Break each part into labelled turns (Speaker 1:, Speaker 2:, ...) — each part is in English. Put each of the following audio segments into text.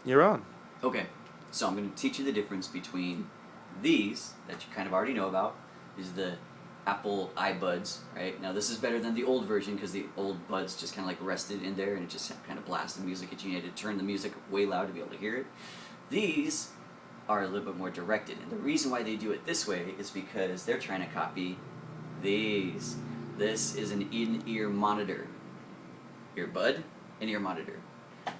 Speaker 1: You're on.
Speaker 2: Okay, so I'm going to teach you the difference between these, that you kind of already know about, is the Apple iBuds, right? Now this is better than the old version because the old buds just kind of like rested in there and it just kind of blasted music at you. You had to turn the music way loud to be able to hear it. These are a little bit more directed, and the reason why they do it this way is because they're trying to copy these. This is an in-ear monitor. Earbud, in-ear monitor.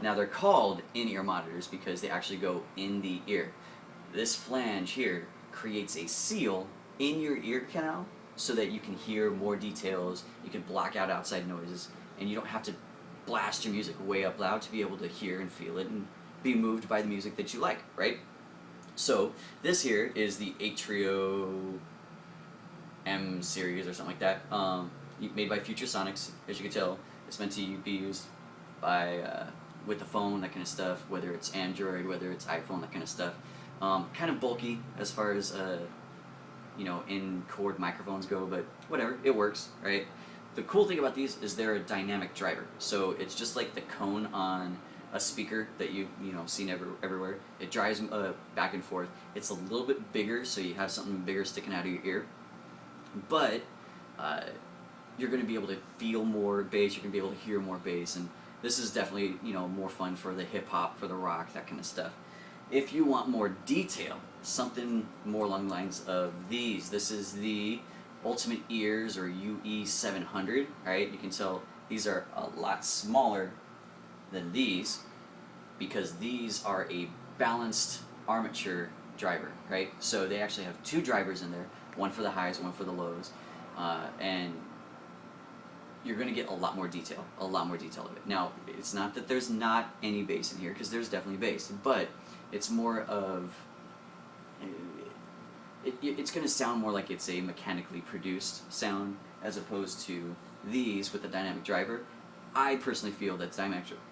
Speaker 2: Now they're called in-ear monitors because they actually go in the ear. This flange here creates a seal in your ear canal so that you can hear more details, you can block out outside noises, and you don't have to blast your music way up loud to be able to hear and feel it and be moved by the music that you like, right? So this here is the Atrio M series or something like that, made by Future Sonics. As you can tell, it's meant to be used by with the phone, that kind of stuff, whether it's Android, whether it's iPhone, that kind of stuff. Kind of bulky as far as in-cord microphones go, but whatever, it works, right? The cool thing about these is they're a dynamic driver, so it's just like the cone on a speaker that you've seen everywhere. It drives back and forth. It's a little bit bigger, so you have something bigger sticking out of your ear, but you're going to be able to feel more bass. You're going to be able to hear more bass, and this is definitely more fun for the hip hop, for the rock, that kind of stuff. If you want more detail, something more along the lines of these. This is the Ultimate Ears, or UE700. Right? You can tell these are a lot smaller than these because these are a balanced armature driver, right? So they actually have two drivers in there, one for the highs, one for the lows, and you're going to get a lot more detail of it. Now, it's not that there's not any bass in here, because there's definitely bass, but it's more of, it's going to sound more like it's a mechanically produced sound as opposed to these with the dynamic driver. I personally feel that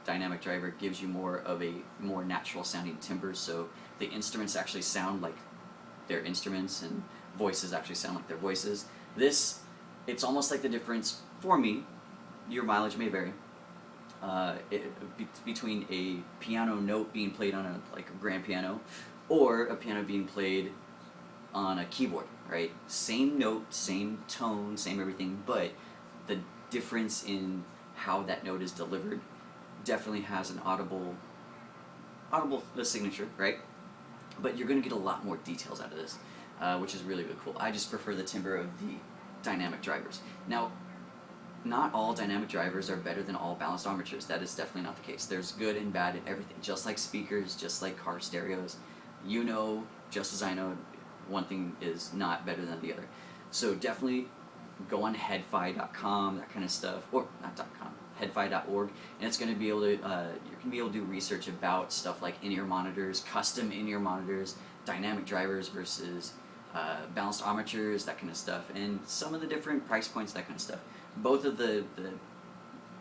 Speaker 2: dynamic driver gives you more of a more natural sounding timbre, so the instruments actually sound like they're instruments and voices actually sound like their voices. This, it's almost like the difference, for me, your mileage may vary, between a piano note being played on a grand piano or a piano being played on a keyboard, right? Same note, same tone, same everything, but the difference in how that note is delivered definitely has an audible signature, right? But you're going to get a lot more details out of this, which is really, really cool. I just prefer the timbre of the dynamic drivers. Now, not all dynamic drivers are better than all balanced armatures. That is definitely not the case. There's good and bad in everything, just like speakers, just like car stereos. You know, just as I know, one thing is not better than the other. So definitely go on headfi.com, that kind of stuff, or not .com, headfi.org, and it's going to be able to, you're going to be able to do research about stuff like in-ear monitors, custom in-ear monitors, dynamic drivers versus balanced armatures, that kind of stuff, and some of the different price points, that kind of stuff. Both of the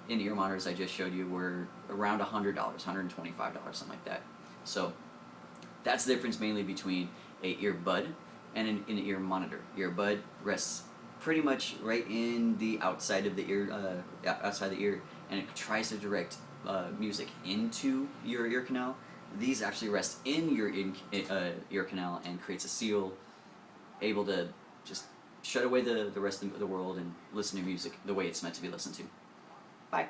Speaker 2: in-ear monitors I just showed you were around $100, $125, something like that. So that's the difference mainly between a earbud and an in-ear monitor. Earbud rests pretty much right in the outside of the ear, outside the ear, and it tries to direct music into your ear canal. These actually rest in your ear canal and creates a seal, able to just shut away the rest of the world and listen to music the way it's meant to be listened to. Bye.